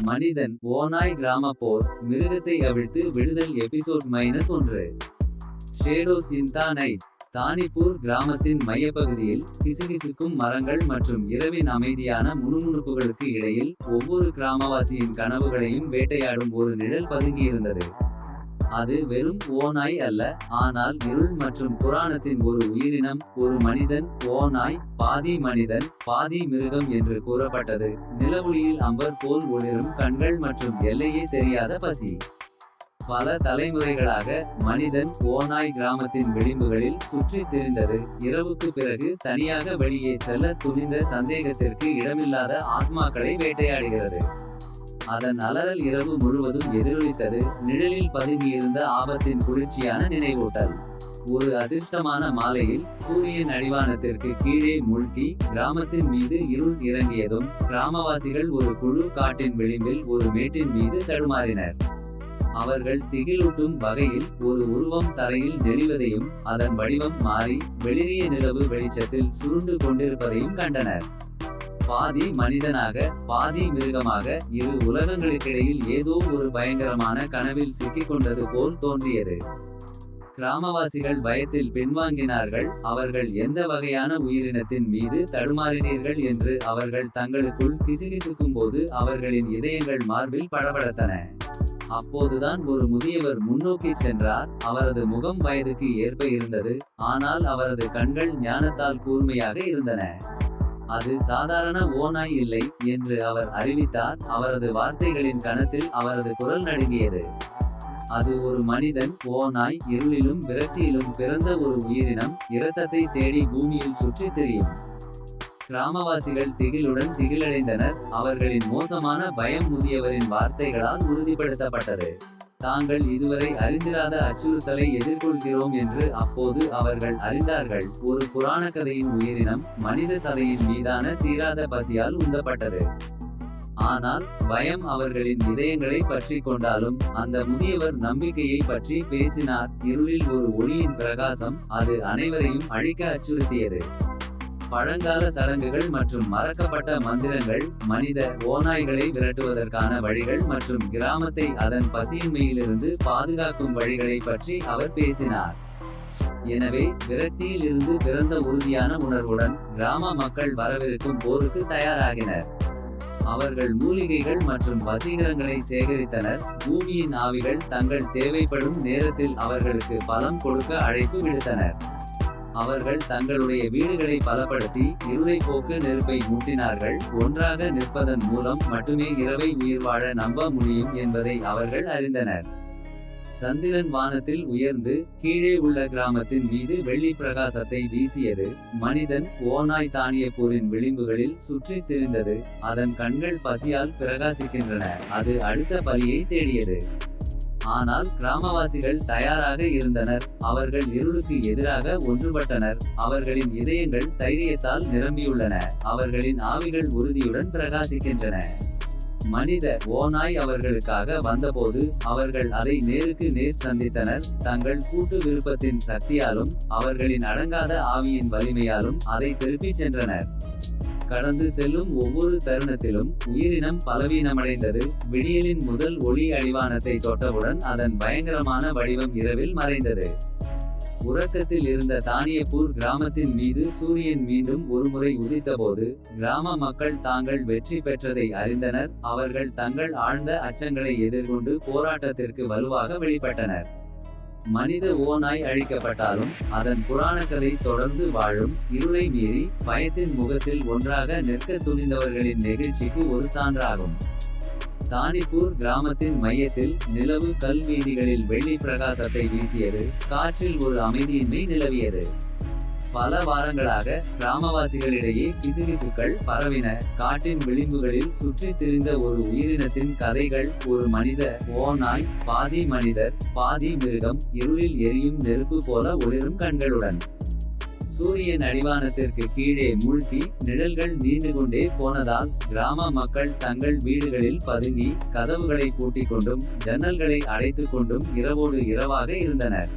மனிதன் ஓநாய் கிராம போர் மிருகத்தை அவிழ்த்து விடுதல் episode -1. Shadows in the night. Thanipur கிராமத்தின் மையப்பகுதியில் கிசுகிசுக்கும் மரங்கள் மற்றும் இரவின் அமைதியான முணுமுணுப்புகளுக்கு இடையில் ஒவ்வொரு கிராமவாசியின் கனவுகளையும் வேட்டையாடும் ஒரு நிழல் பதுங்கியிருந்தது. அது வெறும் ஓநாய் அல்ல, ஆனால் இருள் மற்றும் புராணத்தின் ஒரு உயிரினம், ஒரு மனிதன். ஓநாய் பாதி மனிதன் பாதி மிருகம் என்று கூறப்பட்டது. நிலவொளியில் அம்பர் போல் ஒளிரும் கண்கள் மற்றும் எல்லையே தெரியாத பசி. பல தலைமுறைகளாக மனிதன் ஓநாய் கிராமத்தின் விளிம்புகளில் சுற்றித் திரிந்தது. இரவுக்கு பிறகு தனியாக வெளியே செல்ல துணிந்த சந்தேகத்திற்கு இடமில்லாத ஆத்மாக்களை வேட்டையாடுகிறது. அதன் அலறல் இரவு முழுவதும் எதிரொலித்தது, நிழலில் பதுங்கியிருந்த ஆபத்தின் குளிர்ச்சியான நினைவூட்டல். ஒரு அதிர்ஷ்டமான மாலையில் சூரியன் அடிவானத்திற்கு கீழே மூழ்கி கிராமத்தின் மீது இருள் இறங்கியதும் கிராமவாசிகள் ஒரு குழு காட்டின் விளிம்பில் ஒரு மேட்டின் மீது தடுமாறினர். அவர்கள் திகிலூட்டும் வகையில் ஒரு உருவம் தரையில் நெளிவதையும் அதன் வடிவம் மாறி வெளிரிய நிலவு வெளிச்சத்தில் சுருண்டு கொண்டிருப்பதையும் கண்டனர். பாதி மனிதனாக பாதி மிருகமாக இரு உலகங்களுக்கிடையில் ஏதோ ஒரு பயங்கரமான கனவில் சிக்கிக்கொண்டது போல் தோன்றியது. கிராமவாசிகள் பயத்தில் பின்வாங்கினார்கள். அவர்கள் எந்த வகையான உயிரினத்தின் மீது தடுமாறினீர்கள் என்று அவர்கள் தங்களுக்குள் கிசுகிசுக்கும் போது அவர்களின் இதயங்கள் மார்பில் படபடத்தன. அப்போதுதான் ஒரு முதியவர் முன்னோக்கி சென்றார். அவரது முகம் வயதுக்கு ஏற்ப இருந்தது, ஆனால் அவரது கண்கள் ஞானத்தால் கூர்மையாக இருந்தன. அது சாதாரண ஓநாய் இல்லை என்று அவர் அறிவித்தார். அவரது வார்த்தைகளின் கணத்தில் அவரது குரல் நடுங்கியது. அது ஒரு மனிதன். ஓநாய் இருளிலும் விரக்தியிலும் பிறந்த ஒரு உயிரினம், இரத்தத்தை தேடி பூமியில் சுற்றித் திரியும். கிராமவாசிகள் திகிலடைந்தனர். அவர்களின் மோசமான பயம் முதியவரின் வார்த்தைகளால் உறுதிப்படுத்தப்பட்டது. தாங்கள் இதுவரை அறிந்திராத அச்சுறுத்தலை எதிர்கொள்கிறோம் என்று அப்போது அவர்கள் அறிந்தார்கள். ஒரு புராணக்கதையின் உயிரினம் மனித சதையின் மீதான தீராத பசியால் உந்தப்பட்டது. ஆனால் பயம் அவர்களின் இதயங்களை பற்றி கொண்டாலும் அந்த முதியவர் நம்பிக்கையை பற்றி பேசினார். இருளில் ஒரு ஒளியின் பிரகாசம், அது அனைவரையும் அழிக்க அச்சுறுத்தியது. பழங்கால சடங்குகள் மற்றும் மறக்கப்பட்ட மந்திரங்கள், மனித ஓநாய்களை விரட்டுவதற்கான வழிகள் மற்றும் கிராமத்தை அதன் பசியின்மையிலிருந்து பாதுகாக்கும் வழிகளை பற்றி அவர் பேசினார். எனவே விரக்தியில் இருந்து பிறந்த உறுதியான உணர்வுடன் கிராம மக்கள் வரவிருக்கும் போருக்கு தயாராகினர். அவர்கள் மூலிகைகள் மற்றும் வசீகரங்களை சேகரித்தனர். பூமியின் ஆவிகள் தங்கள் தேவைப்படும் நேரத்தில் அவர்களுக்கு பலம் கொடுக்க அழைப்பு விடுத்தனர். அவர்கள் தங்களுடைய வீடுகளை பலப்படுத்தி இருளை போக்க நெருப்பை மூட்டினார்கள். ஒன்றாக நிற்பதன் மூலம் மட்டுமே இரவை உயிர் வாழ நம்ப முடியும் என்பதை அவர்கள் அறிந்தனர். சந்திரன் வானத்தில் உயர்ந்து கீழே உள்ள கிராமத்தின் மீது வெள்ளி பிரகாசத்தை வீசியது. மனிதன் ஓநாய் தானியப்பூரின் விளிம்புகளில் சுற்றித் திரிந்தது. அதன் கண்கள் பசியால் பிரகாசிக்கின்றன. அது அடுத்த பலியை தேடியது. ஆனால் கிராமவாசிகள் தயாராக இருந்தனர். அவர்கள் இருளுக்கு எதிராக ஒன்றுபட்டனர். அவர்களின் இதயங்கள் தைரியத்தால் நிரம்பியுள்ளன. அவர்களின் ஆவிகள் உறுதியுடன் பிரகாசிக்கின்றன. மனித ஓநாய் அவர்களுக்காக வந்தபோது அவர்கள் அதை நேருக்கு நேர் சந்தித்தனர். தங்கள் கூட்டு விருப்பத்தின் சக்தியாலும் அவர்களின் அடங்காத ஆவியின் வலிமையாலும் அதை திருப்பிச் சென்றனர். கடந்து செல்லும் ஒவ்வொரு தருணத்திலும் உயிரினம் பலவீனமடைந்தது. விடியலின் முதல் ஒளி அடிவானத்தை தொட்டவுடன் அதன் பயங்கரமான வடிவம் இரவில் மறைந்தது. உறக்கத்தில் இருந்த தானியப்பூர் கிராமத்தின் மீது சூரியன் மீண்டும் ஒருமுறை உதித்தபோது கிராம மக்கள் தாங்கள் வெற்றி பெற்றதை அறிந்தனர். அவர்கள் தங்கள் ஆழ்ந்த அச்சங்களை எதிர்கொண்டு போராட்டத்திற்கு வலுவாக வெளிப்பட்டனர். மனித ஓநாய் அழிக்கப்பட்டாலும் அதன் புராணக்கதை தொடர்ந்து வாழும். இருளை மீறி பயத்தின் முகத்தில் ஒன்றாக நிற்க துணிந்தவர்களின் நெகிழ்ச்சிக்கு ஒரு சான்றாகும். தானிப்பூர் கிராமத்தின் மையத்தில் நிலவு கல் வீதிகளில் வெள்ளி பிரகாசத்தை வீசியது. காற்றில் ஒரு அமைதியின்மை நிலவியது. பல வாரங்களாக கிராமவாசிகளிடையே கிசுகிசுக்கள் பரவின. காட்டின் விளிம்புகளில் சுற்றித் திரிந்த ஒரு உயிரினத்தின் கதைகள். ஒரு மனித ஓநாய், பாதி மனிதர் பாதி மிருகம், இருளில் எரியும் நெருப்பு போல ஒளிரும் கண்களுடன். சூரியன் அடிவானத்திற்கு கீழே மூழ்கி நிழல்கள் நீண்டு கொண்டே போனதால் கிராம மக்கள் தங்கள் வீடுகளில் பதுங்கி கதவுகளை பூட்டிக் கொண்டும் ஜன்னல்களை அடைத்து கொண்டும் இரவோடு இரவாக இருந்தனர்.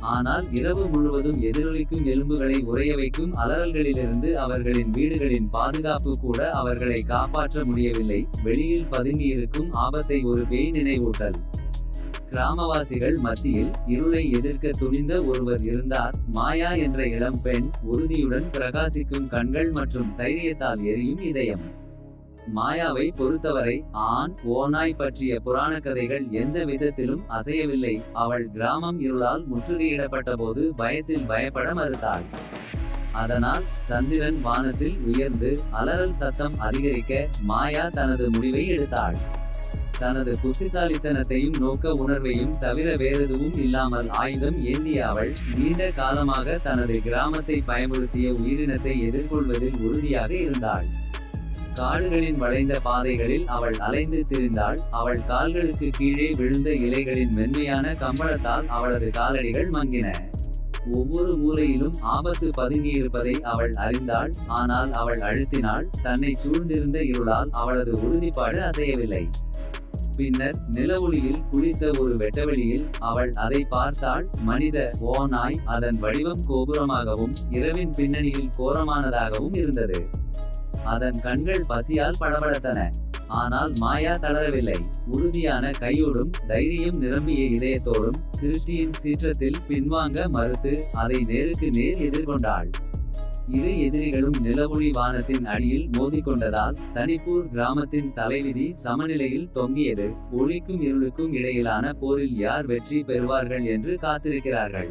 ஆனால் இரவு முழுவதும் எதிரொலிக்கும் எலும்புகளை உறைய வைக்கும் அலறல்களிலிருந்து அவர்களின் வீடுகளின் பாதுகாப்பு கூட அவர்களை காப்பாற்ற முடியவில்லை. வெளியில் பதுங்கியிருக்கும் ஆபத்தை ஒரு பேய் நினைவூட்டல். கிராமவாசிகள் மத்தியில் இருளை எதிர்க்க துணிந்த ஒருவர் இருந்தார். மாயா என்ற இளம் பெண், உறுதியுடன் பிரகாசிக்கும் கண்கள் மற்றும் தைரியத்தால் எரியும் இதயம். மாயாவை பொறுத்தவரை ஆண் ஓநாய் பற்றிய புராணக் கதைகள் எந்த விதத்திலும் அசையவில்லை. அவள் கிராமம் இருளால் முற்றுகையிடப்பட்டபோது பயத்தில் பயப்பட மறுத்தாள். அதனால் சந்திரன் வானத்தில் உயர்ந்து அலறல் சத்தம் அதிகரிக்க மாயா தனது முடிவை எடுத்தாள். தனது புத்திசாலித்தனத்தையும் நோக்க உணர்வையும் தவிர வேறெதுவும் இல்லாமல் ஆயுதம் ஏந்திய அவள் நீண்ட காலமாக தனது கிராமத்தை பயமுறுத்திய உயிரினத்தை எதிர்கொள்வதில் உறுதியாக இருந்தாள். காடுகளின் வளைந்த பாதைகளில் அவள் அலைந்து திரிந்தாள். அவள் கால்களுக்கு கீழே விழுந்த இலைகளின் மென்மையான கம்பளத்தால் அவளது காலடிகள் மங்கின. ஒவ்வொரு மூலையிலும் ஆபத்து பதுங்கியிருப்பதை அவள் அறிந்தாள். ஆனால் அவள் அழுத்தினாள். தன்னை சூழ்ந்திருந்த இருளால் அவளது உறுதிப்பாடு அசையவில்லை. பின்னர் நிலவொளியில் குளித்த ஒரு வெட்டவெளியில் அவள் அதை பார்த்தாள். மனித ஓநாய், அதன் வடிவம் கோபுரமாகவும் இரவின் பின்னணியில் கோரமானதாகவும் இருந்தது. அதன் கண்கள் பசியால் படபடத்தன. ஆனால் மாயா தளரவில்லை. உறுதியான கையோடும் தைரியம் நிரம்பிய இதயத்தோடும் சிருஷ்டியின் சீற்றத்தில் பின்வாங்க மறுத்து அதை நேருக்கு நேர் எதிர்கொண்டாள். இரு எதிரிகளும் நிலவொளி வானத்தின் அடியில் மோதிக்கொண்டதால் தனிப்பூர் கிராமத்தின் தலைவிதி சமநிலையில் தொங்கியது. ஒளிக்கும் இருளுக்கும் இடையிலான போரில் யார் வெற்றி பெறுவார்கள் என்று காத்திருக்கிறார்கள்.